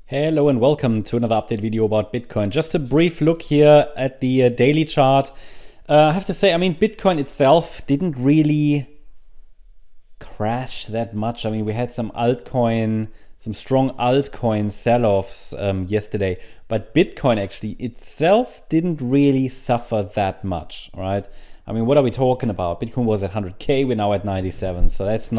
Hello and welcome to another update video about Bitcoin. Just a brief look here at the daily chart. I have to say, Bitcoin itself didn't really crash that much. We had some strong altcoin sell-offs yesterday, but Bitcoin actually itself didn't really suffer that much, right? What are we talking about? Bitcoin was at 100K, we're now at 97, so that's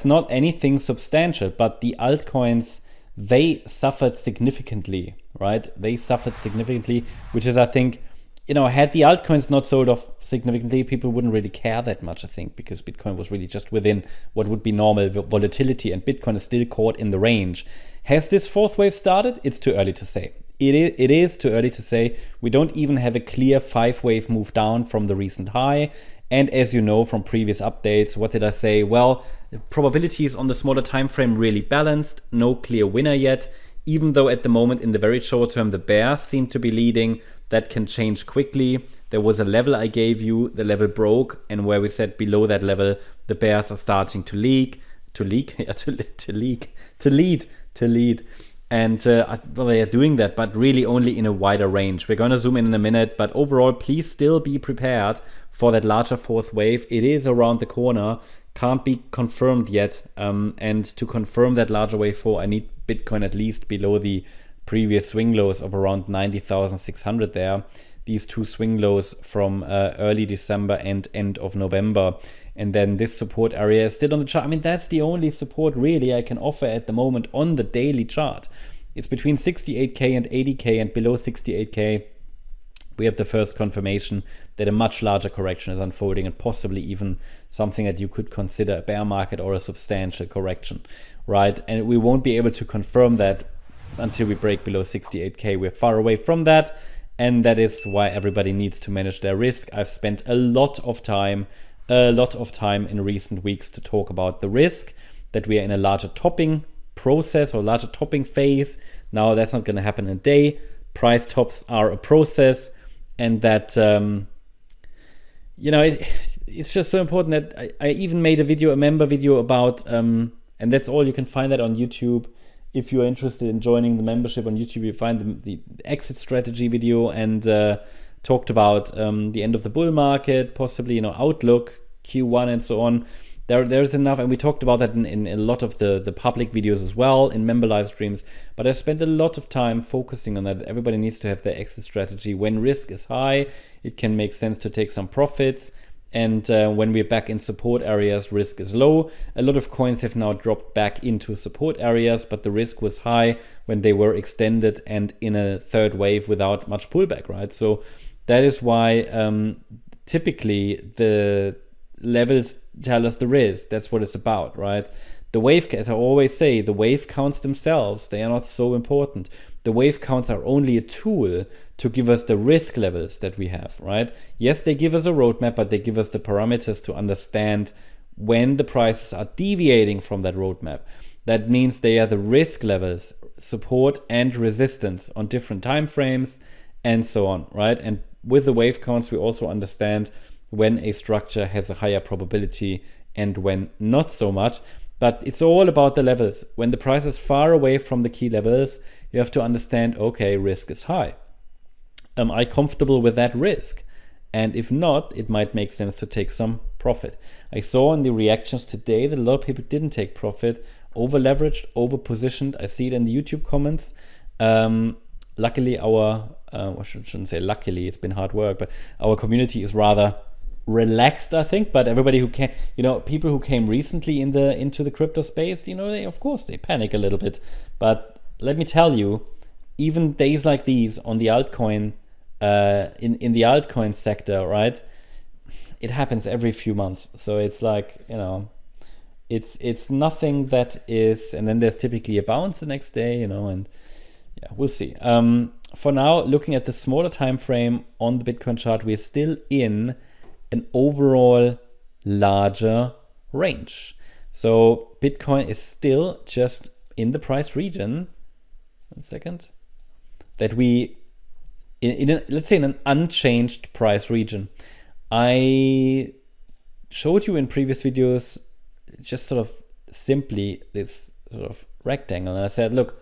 not anything substantial, but the altcoins, they suffered significantly, right? They suffered significantly, which is, I think, had the altcoins not sold off significantly, people wouldn't really care that much, I think, because Bitcoin was really just within what would be normal volatility, and Bitcoin is still caught in the range. Has this fourth wave started? It's too early to say. It is too early to say. We don't even have a clear 5-wave move down from the recent high. And as you know from previous updates, what did I say? Well, the probabilities on the smaller time frame really balanced. No clear winner yet, even though at the moment in the very short term, the bears seem to be leading. That can change quickly. There was a level I gave you, the level broke, and where we said below that level, the bears are starting to lead. And well, they are doing that, but really only in a wider range. We're going to zoom in a minute, but overall, please still be prepared for that larger fourth wave. It is around the corner, can't be confirmed yet. And to confirm that larger wave 4, I need Bitcoin at least below the previous swing lows of around 90,600 there. These two swing lows from early December and end of November. And then this support area is still on the chart. That's the only support really I can offer at the moment on the daily chart. It's between 68K and 80K, and below 68K, we have the first confirmation that a much larger correction is unfolding, and possibly even something that you could consider a bear market or a substantial correction, right? And we won't be able to confirm that until we break below 68K. We're far away from that, and that is why everybody needs to manage their risk. I've spent a lot of time in recent weeks to talk about the risk, that we are in a larger topping process or larger topping phase. Now that's not going to happen in a day. Price tops are a process, and that it's just so important that I even made a member video about and that's all. You can find that on YouTube. If you are interested in joining the membership on YouTube, you find the exit strategy video, and talked about the end of the bull market, possibly outlook, Q1 and so on. There's enough, and we talked about that in a lot of the public videos as well, in member live streams. But I spent a lot of time focusing on that. Everybody needs to have their exit strategy. When risk is high, it can make sense to take some profits. And when we're back in support areas, risk is low. A lot of coins have now dropped back into support areas, but the risk was high when they were extended and in a third wave without much pullback, right? So that is why typically the levels tell us the risk. That's what it's about, right? The wave, as I always say, the wave counts themselves, they are not so important. The wave counts are only a tool to give us the risk levels that we have, right? Yes, they give us a roadmap, but they give us the parameters to understand when the prices are deviating from that roadmap. That means they are the risk levels, support and resistance on different time frames and so on, right? And with the wave counts, we also understand when a structure has a higher probability and when not so much. But it's all about the levels. When the price is far away from the key levels, you have to understand, okay, risk is high. Am I comfortable with that risk? And if not, it might make sense to take some profit. I saw in the reactions today that a lot of people didn't take profit, over leveraged, over positioned. I see it in the YouTube comments. Luckily, I shouldn't say luckily, it's been hard work, but our community is rather relaxed, I think. But everybody who came, people who came recently into the crypto space, they, of course, they panic a little bit. But let me tell you, even days like these on the altcoin, in the altcoin sector, right? It happens every few months. So it's like, it's nothing that is, and then there's typically a bounce the next day, and yeah, we'll see. For now, looking at the smaller time frame on the Bitcoin chart, we're still in an overall larger range. So Bitcoin is still just in the price region. 1 second. That we, let's say in an unchanged price region. I showed you in previous videos just sort of simply this sort of rectangle, and I said, look,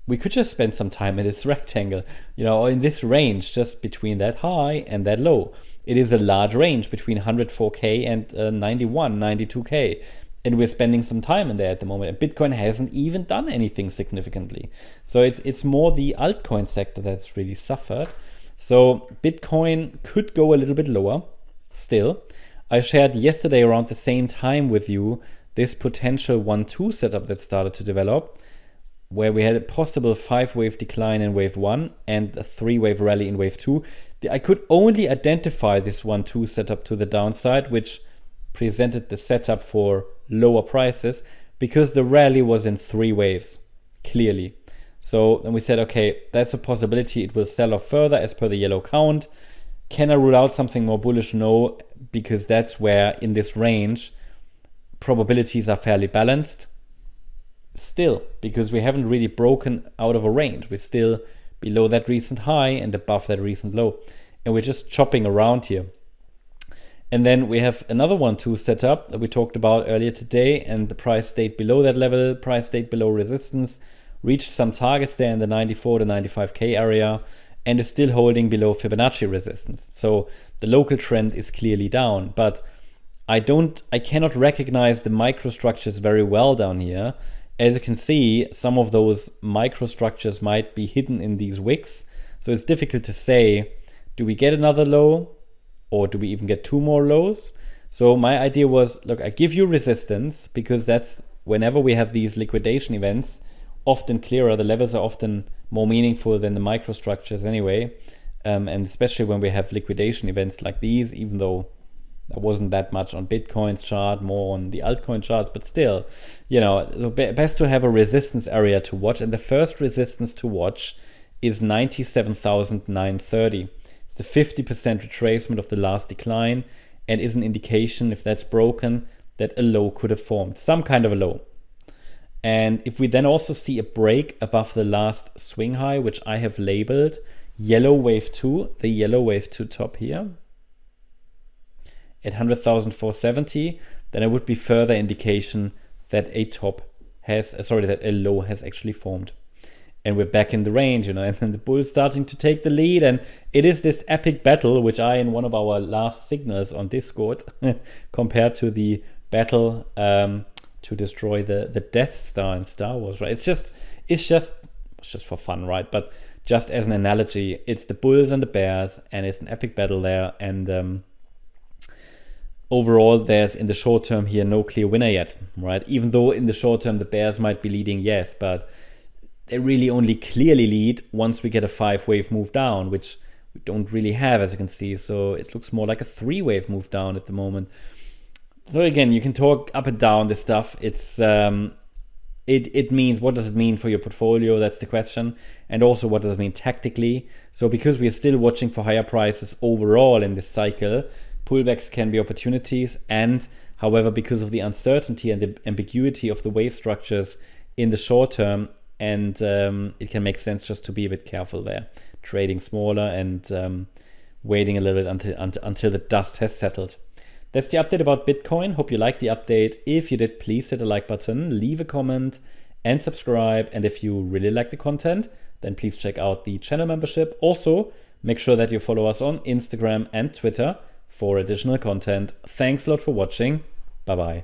we could just spend some time in this rectangle, or in this range, just between that high and that low. It is a large range between 104K and 91, 92K. And we're spending some time in there at the moment. And Bitcoin hasn't even done anything significantly. So it's more the altcoin sector that's really suffered. So Bitcoin could go a little bit lower still. I shared yesterday around the same time with you this potential 1-2 setup that started to develop, where we had a possible 5-wave decline in wave 1 and a 3-wave rally in wave 2. I could only identify this 1-2 setup to the downside, which presented the setup for lower prices, because the rally was in 3 waves, clearly. So then we said, okay, that's a possibility. It will sell off further as per the yellow count. Can I rule out something more bullish? No, because that's where in this range probabilities are fairly balanced. Still, because we haven't really broken out of a range. We're still below that recent high and above that recent low. And we're just chopping around here. And then we have another 1-2 setup that we talked about earlier today, and the price stayed below that level, price stayed below resistance, reached some targets there in the 94 to 95K area, and is still holding below Fibonacci resistance. So the local trend is clearly down, but I cannot recognize the microstructures very well down here. As you can see, some of those microstructures might be hidden in these wicks. So it's difficult to say, do we get another low? Or do we even get 2 more lows? So my idea was, look, I give you resistance, because that's whenever we have these liquidation events, often clearer. The levels are often more meaningful than the microstructures anyway. And especially when we have liquidation events like these, even though there wasn't that much on Bitcoin's chart, more on the altcoin charts, but still, best to have a resistance area to watch. And the first resistance to watch is 97,930. The 50% retracement of the last decline, and is an indication, if that's broken, that a low could have formed, some kind of a low. And if we then also see a break above the last swing high, which I have labeled yellow wave 2, the yellow wave 2 top here at 100,470, then it would be further indication that a low has actually formed. And we're back in the range, and then the bull's starting to take the lead. And it is this epic battle, which I, in one of our last signals on Discord, compared to the battle to destroy the Death Star in Star Wars, right? It's just for fun, right? But just as an analogy, it's the bulls and the bears, and it's an epic battle there. And overall, there's, in the short term here, no clear winner yet, right? Even though in the short term, the bears might be leading, yes, but they really only clearly lead once we get a 5-wave move down, which we don't really have, as you can see. So it looks more like a 3-wave move down at the moment. So again, you can talk up and down this stuff. It's it means, what does it mean for your portfolio? That's the question. And also, what does it mean tactically? So because we are still watching for higher prices overall in this cycle, pullbacks can be opportunities. And however, because of the uncertainty and the ambiguity of the wave structures in the short term, and it can make sense just to be a bit careful there, trading smaller and waiting a little bit until the dust has settled. That's the update about Bitcoin. Hope you liked the update. If you did, please hit the like button, leave a comment, and subscribe. And if you really like the content, then please check out the channel membership. Also, make sure that you follow us on Instagram and Twitter for additional content. Thanks a lot for watching. Bye-bye.